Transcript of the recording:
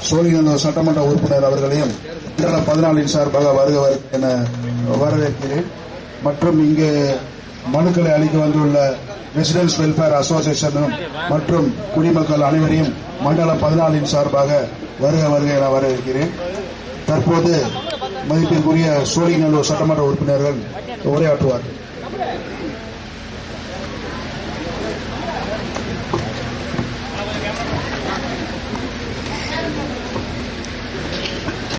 சோழிங்கநல்லூர் சட்டமன்ற உறுப்பினர் அவர்களையும் 14 சார்பாக வருக என வரவேற்கிறேன். மற்றும் இங்கு மனுக்களை அளிக்க வந்துள்ள ரெசிடென்ஸ் வெல்ஃபேர் அசோசியேஷனும் மற்றும் குடிமக்கள் அனைவரையும் மண்டலம் 14 சார்பாக வருக என வரவேற்கிறேன். தற்போது மதிப்பிற்குரிய சோழிங்கநல்லூர் சட்டமன்ற உறுப்பினர்கள் உரையாற்றுவார்கள்.